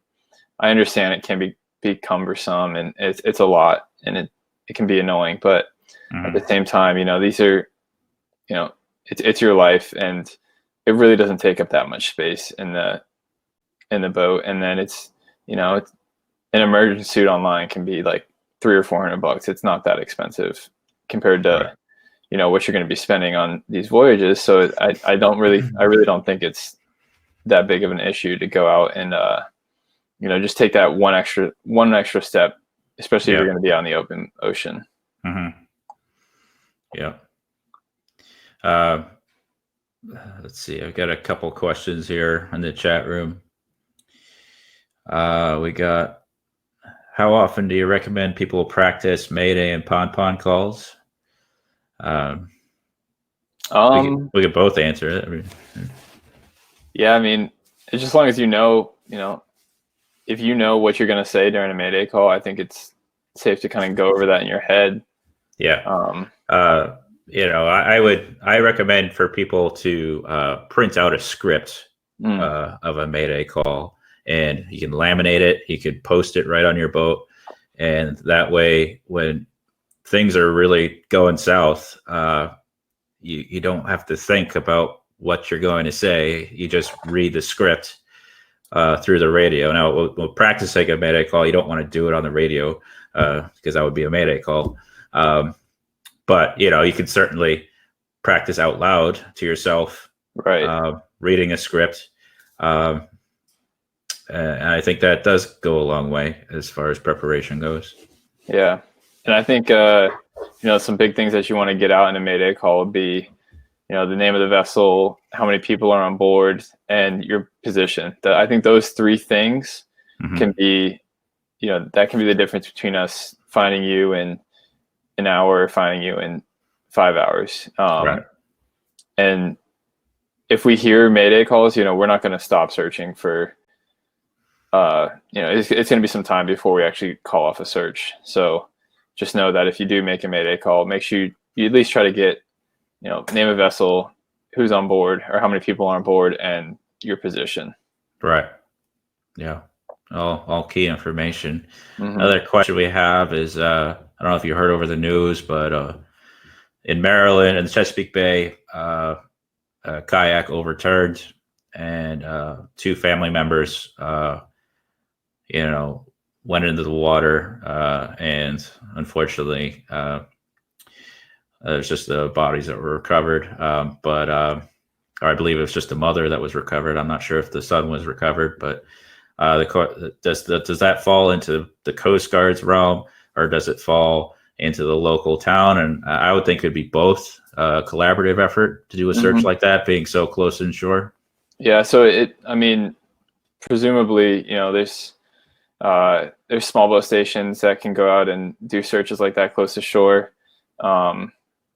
understand it can be cumbersome, and it's a lot, and it can be annoying, but at the same time, these are, it's your life, and it really doesn't take up that much space in the boat. And then it's an emergency suit online can be like $300 or $400. It's not that expensive compared to what you're going to be spending on these voyages. So I really don't think it's that big of an issue to go out and just take that one extra step, especially if you're going to be out in the open ocean. Let's see, I've got a couple questions here in the chat room. We got, how often do you recommend people practice Mayday and Pon calls? We could both answer it. I mean, yeah, I mean, it's just as long as you know, if you know what you're going to say during a Mayday call, I think it's safe to kind of go over that in your head. Yeah. I recommend for people to print out a script of a Mayday call, and you can laminate it. You could post it right on your boat, and that way, when things are really going south, you don't have to think about what you're going to say. You just read the script through the radio. Now, we'll practice like a Mayday call. You don't want to do it on the radio because that would be a Mayday call. But you can certainly practice out loud to yourself, right? Reading a script, and I think that does go a long way as far as preparation goes. Yeah, and I think some big things that you want to get out in a Mayday call would be, the name of the vessel, how many people are on board, and your position. I think those three things can be, that can be the difference between us finding you in an hour or finding you in 5 hours. Right. And if we hear Mayday calls, we're not going to stop searching for, it's going to be some time before we actually call off a search. So just know that if you do make a Mayday call, make sure you at least try to get, name of vessel, who's on board, or how many people are on board, and your position. Right. Yeah. All key information. Another question we have is, I don't know if you heard over the news, but in Maryland, in the Chesapeake Bay, a kayak overturned, and 2 family members, went into the water, and unfortunately, there's just the bodies that were recovered. Or I believe it was just the mother that was recovered. I'm not sure if the son was recovered, but does that fall into the Coast Guard's realm, or does it fall into the local town? And I would think it'd be both, a collaborative effort to do a search like that, being so close inshore. Yeah. So presumably, there's small boat stations that can go out and do searches like that close to shore.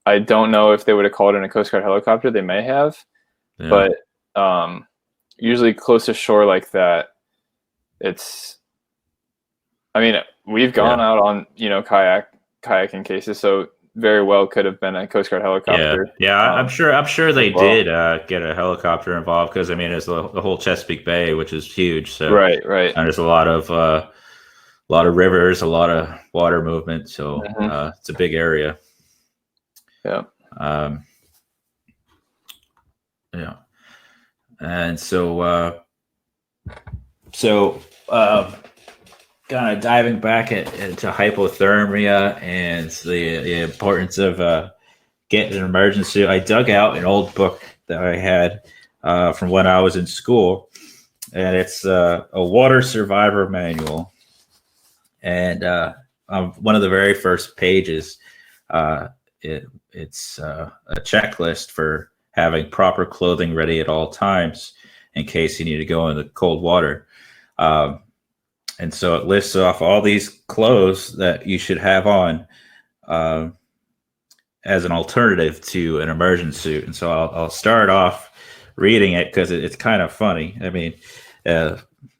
I don't know if they would have called in a Coast Guard helicopter. They may have, but usually close to shore like that, we've gone out on, kayaking cases, so very well could have been a Coast Guard helicopter. Yeah. I'm sure they did get a helicopter involved, because it's the whole Chesapeake Bay, which is huge. So right. And there's a lot of rivers, a lot of water movement. So it's a big area. Yeah. Yeah. And so kind of diving back into hypothermia and the importance of getting an emergency. I dug out an old book that I had from when I was in school, and it's a water survivor manual. And on one of the very first pages, it's a checklist for having proper clothing ready at all times in case you need to go into cold water. And so it lists off all these clothes that you should have on as an alternative to an immersion suit. And so I'll start off reading it because it's kind of funny. I mean,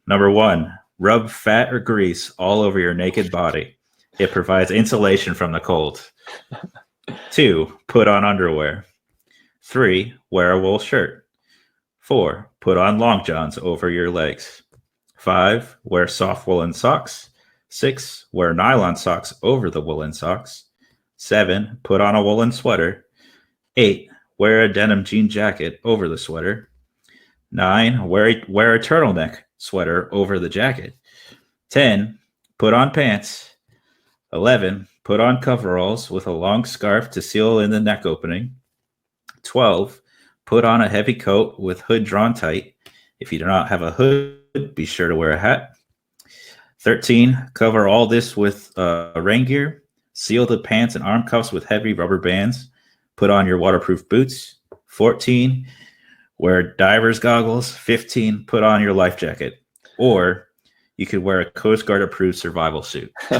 number 1, rub fat or grease all over your naked body. It provides insulation from the cold. 2, put on underwear. 3, wear a wool shirt. 4, put on long johns over your legs. 5, wear soft woolen socks. 6, wear nylon socks over the woolen socks. 7, put on a woolen sweater. 8, wear a denim jean jacket over the sweater. 9, wear a turtleneck sweater over the jacket. 10, put on pants. 11, put on coveralls with a long scarf to seal in the neck opening. 12, put on a heavy coat with hood drawn tight. If you do not have a hood, be sure to wear a hat. 13, cover all this with rain gear. Seal the pants and arm cuffs with heavy rubber bands. Put on your waterproof boots. 14, wear diver's goggles. 15, put on your life jacket. Or you could wear a Coast Guard approved survival suit. I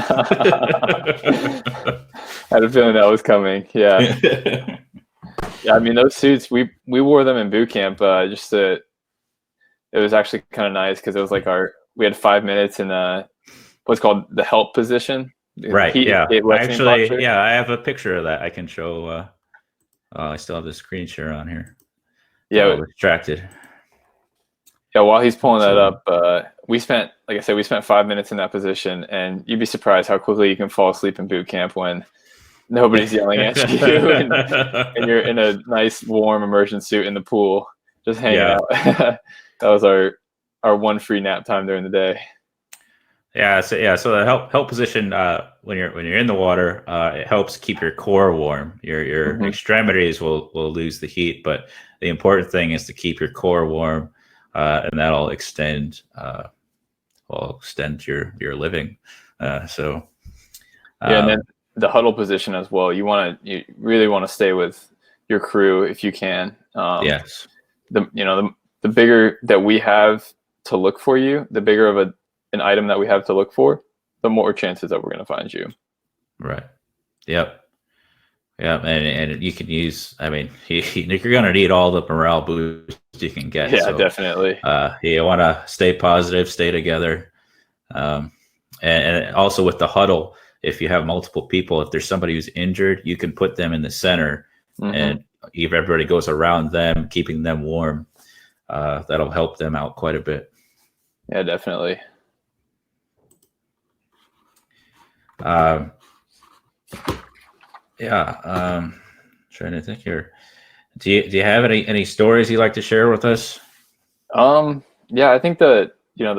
had a feeling that was coming. Yeah. Yeah, I mean, those suits, we wore them in boot camp. It was actually kind of nice because it was like we had 5 minutes in what's called the help position. Right. Yeah. Actually, posture. yeah, I have a picture of that. I can show. I still have the screen share on here. Yeah. All distracted. Yeah. While he's pulling that up, like I said, we spent 5 minutes in that position, and you'd be surprised how quickly you can fall asleep in boot camp when nobody's yelling at you and you're in a nice warm immersion suit in the pool, just hanging out. That was our one free nap time during the day. Yeah, so the help position when you're in the water, it helps keep your core warm. Your extremities will lose the heat, but the important thing is to keep your core warm, and that'll extend your living. And then the huddle position as well. You really want to stay with your crew if you can. Yes. The bigger that we have to look for you, the bigger of an item that we have to look for, the more chances that we're going to find you. Right. Yep. Yeah, and you can use. I mean, you're going to need all the morale boost you can get. Yeah, so, definitely. You want to stay positive, stay together, and also with the huddle. If you have multiple people, if there's somebody who's injured, you can put them in the center, and if everybody goes around them, keeping them warm, that'll help them out quite a bit. Yeah, definitely. Trying to think here. Do you have any stories you'd like to share with us? Yeah, I think the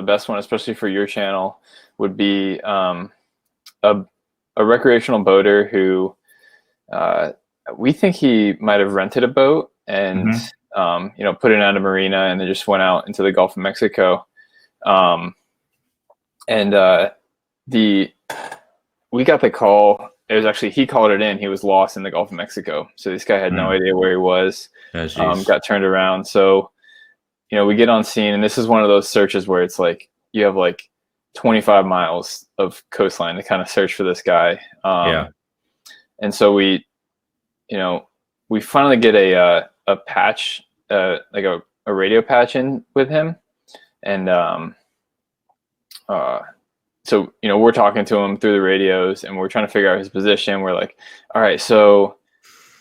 best one, especially for your channel, would be a recreational boater who we think he might have rented a boat and put it on a marina and then just went out into the Gulf of Mexico. We got the call. It was actually, he called it in. He was lost in the Gulf of Mexico. So this guy had no idea where he was. Got turned around. So, we get on scene, and this is one of those searches where it's like you have like 25 miles of coastline to kind of search for this guy. And so we finally get a patch, like a radio patch in with him. And so, we're talking to him through the radios, and we're trying to figure out his position. We're like, all right, so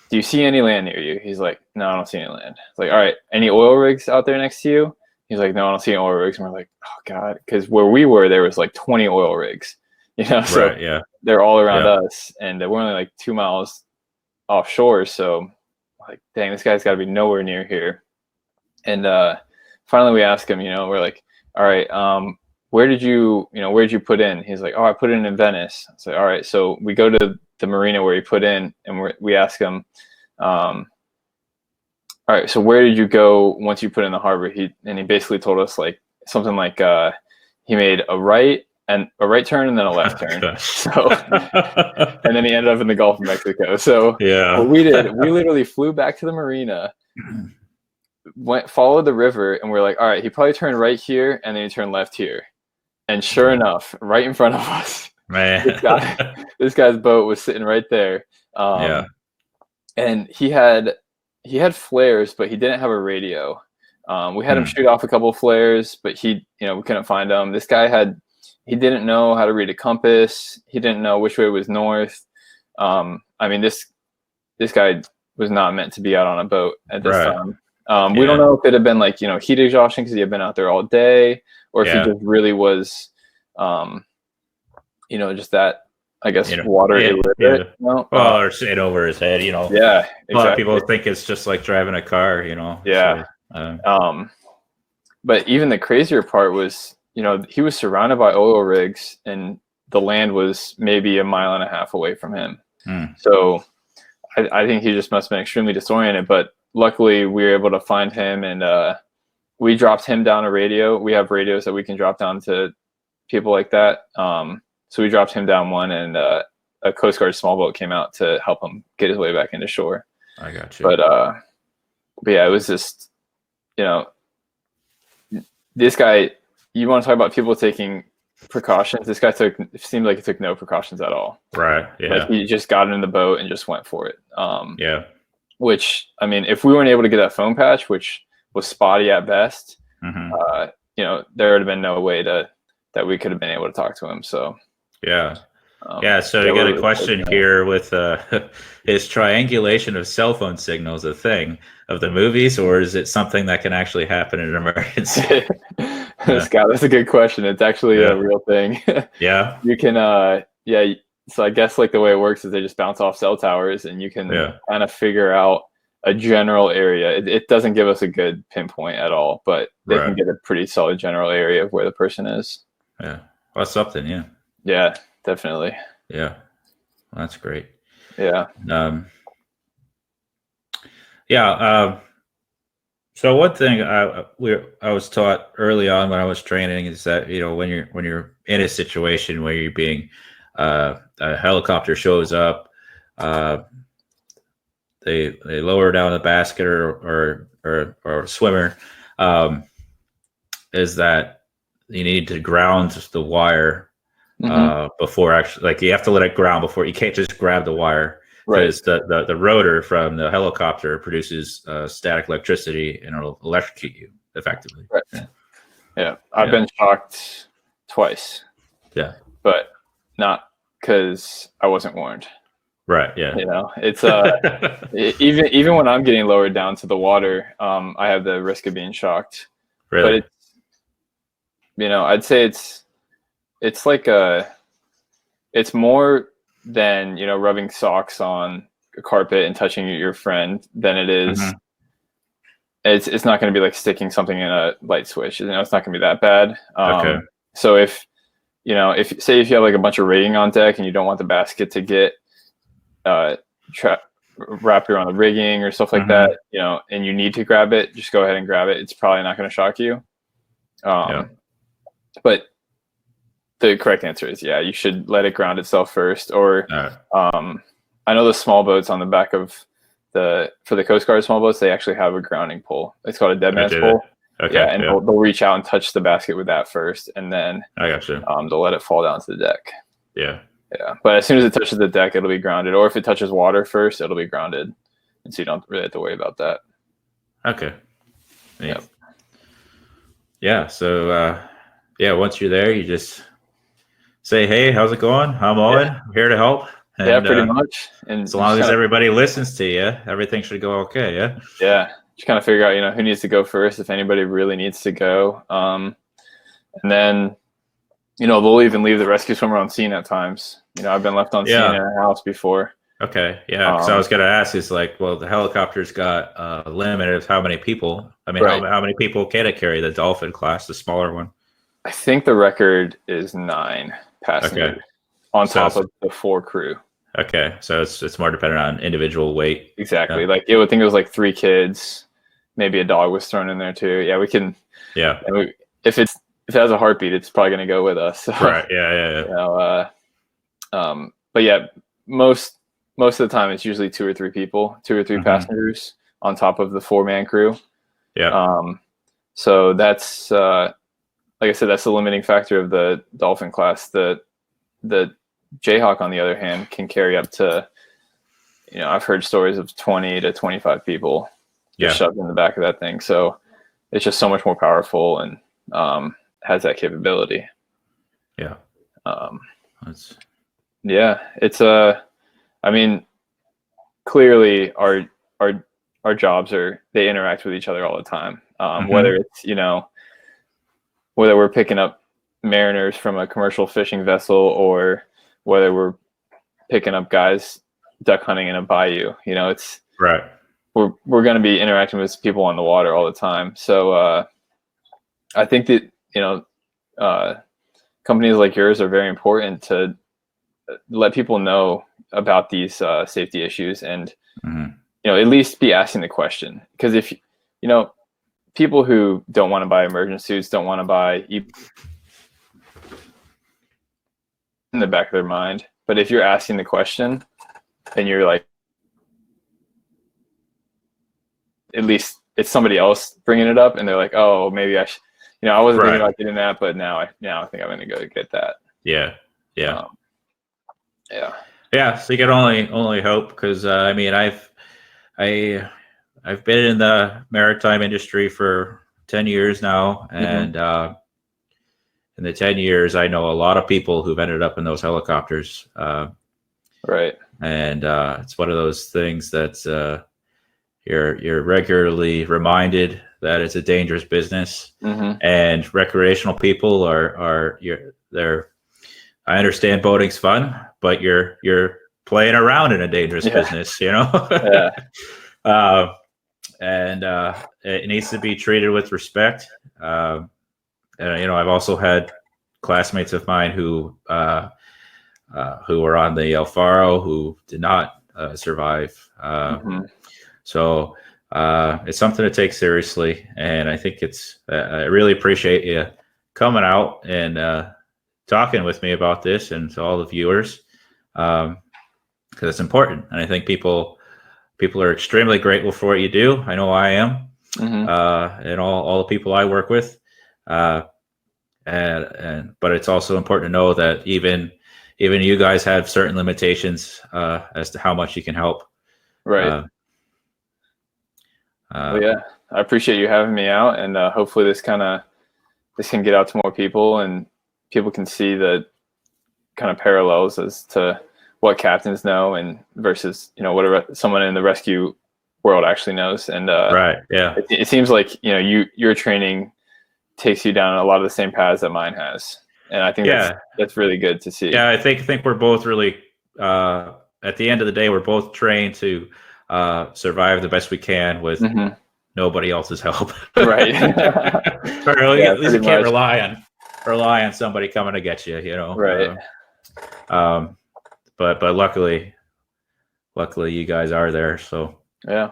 do you see any land near you? He's like, no, I don't see any land. It's like, all right, any oil rigs out there next to you? He's like, no, I don't see any oil rigs. And we're like, oh God, because where we were, there was like 20 oil rigs, so they're all around us, and we're only like 2 miles offshore. So like, dang, this guy's got to be nowhere near here. And finally we ask him, we're like, all right, where'd you put in? He's like, oh, I put in Venice. I said, all right. So we go to the marina where he put in, and we ask him, all right, so where did you go once you put in the harbor? He basically told us like something like he made a right turn and then a left turn. So, and then he ended up in the Gulf of Mexico. So what we did, we literally flew back to the marina, followed the river, and we're like, all right, he probably turned right here, and then he turned left here. And sure enough, right in front of us, this guy's boat was sitting right there. And he had flares, but he didn't have a radio. We had him shoot off a couple of flares, but we couldn't find him. This guy he didn't know how to read a compass. He didn't know which way was north. I mean, this guy was not meant to be out on a boat at this time. We don't know if it had been like, heat exhaustion because he had been out there all day, or if he just really was, just that, I guess, water illiterate. Or sitting over his head, Yeah, exactly. A lot of people think it's just like driving a car, Yeah. So, but even the crazier part was, he was surrounded by oil rigs, and the land was maybe 1.5 miles away from him. So I think he just must have been extremely disoriented, but luckily we were able to find him, and we dropped him down a radio. We have radios that we can drop down to people like that. So we dropped him down one, and a Coast Guard small boat came out to help him get his way back into shore. I got you. But yeah, it was just, this guy, you want to talk about people taking precautions. This guy seemed like he took no precautions at all. Right. Yeah. Like he just got in the boat and just went for it. Yeah. Which, I mean, if we weren't able to get that foam patch, which was spotty at best, you know, there would have been no way that we could have been able to talk to him. So yeah. So you got a question here with is triangulation of cell phone signals a thing of the movies, or is it something that can actually happen in an emergency? Scott, that's a good question. It's actually a real thing. Yeah. You can so I guess like the way it works is they just bounce off cell towers, and you can kind of figure out a general area. It doesn't give us a good pinpoint at all, but they can get a pretty solid general area of where the person is. Yeah. Well, that's something. Yeah. Yeah, definitely. Yeah. Well, that's great. Yeah. So one thing I was taught early on when I was training is that, you know, when you're in a situation where you're being a helicopter shows up, they lower down the basket or swimmer, is that you need to ground the wire before actually, like you have to let it ground before, you can't just grab the wire. Because the rotor from the helicopter produces static electricity and it'll electrocute you effectively. Right. Yeah. I've been shocked twice. Yeah. But not because I wasn't warned. Right. Yeah. You know, it's even when I'm getting lowered down to the water, I have the risk of being shocked. Really? But you know, I'd say it's like it's more than, you know, rubbing socks on a carpet and touching your friend than it is. It's not going to be like sticking something in a light switch. You know, it's not going to be that bad. Okay. So if you know, if you have like a bunch of rigging on deck and you don't want the basket to get wrapped around the rigging or stuff like that, you know, and you need to grab it, just go ahead and grab it. It's probably not going to shock you. But the correct answer is, yeah, you should let it ground itself first. Or I know the small boats on the back of for the Coast Guard small boats, they actually have a grounding pole. It's called a dead man's pole. Okay. Yeah, and they'll reach out and touch the basket with that first, and then I got you. They'll let it fall down to the deck. Yeah. Yeah, but as soon as it touches the deck, it'll be grounded. Or if it touches water first, it'll be grounded, and so you don't really have to worry about that. Okay. Yeah. So once you're there, you just say, "Hey, how's it going? I'm Owen. I'm here to help." And, pretty much. And as long as everybody listens to you, everything should go okay. Yeah. Yeah. Just kind of figure out, you know, who needs to go first, if anybody really needs to go. And then, you know, they'll even leave the rescue swimmer on scene at times. You know, I've been left on scene in a house before. Okay. Yeah. So I was going to ask, is like, well, the helicopter's got a limit of how many people. I mean, how many people can it carry? The Dolphin class, the smaller one. I think the record is 9 passengers on top of the 4 crew. Okay, so it's more dependent on individual weight. Exactly. Yeah. Like, I would think it was like 3 kids, maybe a dog was thrown in there too. Yeah, we can. Yeah. If it has a heartbeat, it's probably going to go with us. So, right. Yeah. You know, but yeah, most of the time it's usually 2 or 3 people, 2 or 3 passengers on top of the 4-man crew. Yeah. So that's like I said, that's the limiting factor of the Dolphin class. The Jayhawk, on the other hand, can carry up to, you know, I've heard stories of 20 to 25 people just shoved in the back of that thing. So it's just so much more powerful and has that capability. Yeah. It's I mean, clearly our jobs they interact with each other all the time. Whether it's, you know, whether we're picking up mariners from a commercial fishing vessel or whether we're picking up guys duck hunting in a bayou, you know, it's right. We're going to be interacting with people on the water all the time. So I think that, you know, companies like yours are very important to let people know about these safety issues and, you know, at least be asking the question. Because if, you know, people who don't want to buy emergency suits, don't want to buy in the back of their mind. But if you're asking the question and you're like, at least it's somebody else bringing it up and they're like, oh, maybe I should, I wasn't thinking Right. about getting that, but now I think I'm going to go get that. Yeah. Yeah. Yeah. So you can only hope, because I mean, I've been in the maritime industry for 10 years now, and in the 10 years, I know a lot of people who've ended up in those helicopters. Right. And it's one of those things that you're regularly reminded that it's a dangerous business, and recreational people they're. I understand boating's fun, but you're playing around in a dangerous business, Yeah. And it needs to be treated with respect. And I've also had classmates of mine who were on the El Faro who did not survive. So it's something to take seriously, and I think I really appreciate you coming out and talking with me about this, and to all the viewers, because it's important, and I think people are extremely grateful for what you do. I know I am, and all the people I work with, but it's also important to know that even you guys have certain limitations as to how much you can help. Right. Yeah, I appreciate you having me out, and hopefully this can get out to more people, and people can see the kind of parallels as to what captains know and versus whatever someone in the rescue world actually knows. And right, yeah, it seems like your training takes you down a lot of the same paths that mine has, and I think that's really good to see. Yeah, I think we're both really at the end of the day, we're both trained to survive the best we can with nobody else's help. Right. Or at least you can't rely on somebody coming to get you, Right. But luckily you guys are there. So yeah.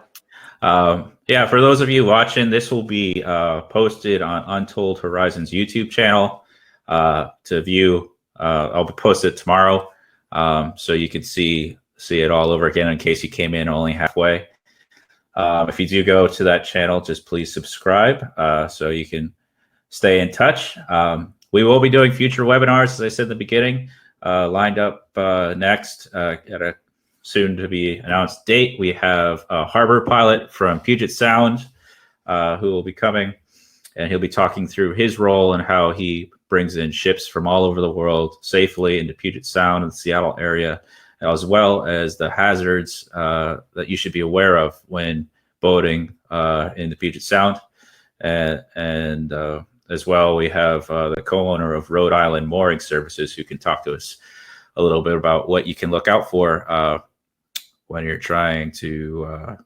For those of you watching, this will be posted on Untold Horizons YouTube channel to view. I'll post it tomorrow, so you can see it all over again in case you came in only halfway. If you do go to that channel, just please subscribe so you can stay in touch. We will be doing future webinars, as I said in the beginning, lined up next at a soon to be announced date. We have a harbor pilot from Puget Sound who will be coming, and he'll be talking through his role and how he brings in ships from all over the world safely into Puget Sound and the Seattle area, as well as the hazards that you should be aware of when boating in the Puget Sound. And as well, we have the co-owner of Rhode Island Mooring Services, who can talk to us a little bit about what you can look out for when you're trying to,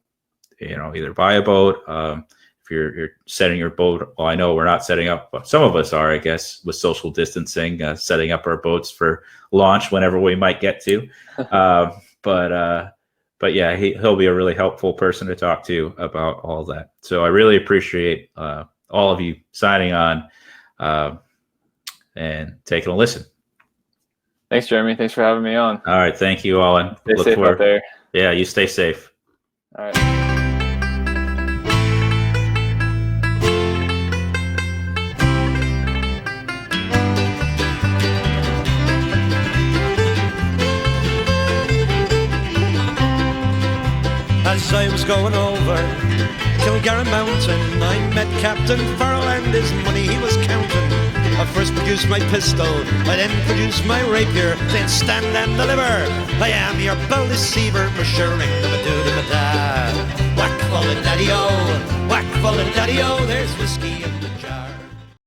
either buy a boat. If you're setting your boat, well, I know we're not setting up, but some of us are, I guess, with social distancing, setting up our boats for launch whenever we might get to. But yeah, he'll be a really helpful person to talk to about all that. So I really appreciate all of you signing on and taking a listen. Thanks, Jeremy. Thanks for having me on. All right. Thank you, Owen. Stay safe out there. Yeah, you stay safe. All right. As I was going over Kilgarra Mountain, I met Captain Farrell and his money he was counting. I first produced my pistol, I then produced my rapier, then stand and deliver. I am your bold deceiver, Meshuring the Badoo-da-ba-da. Whack full of daddy-o, whack full of daddy-o.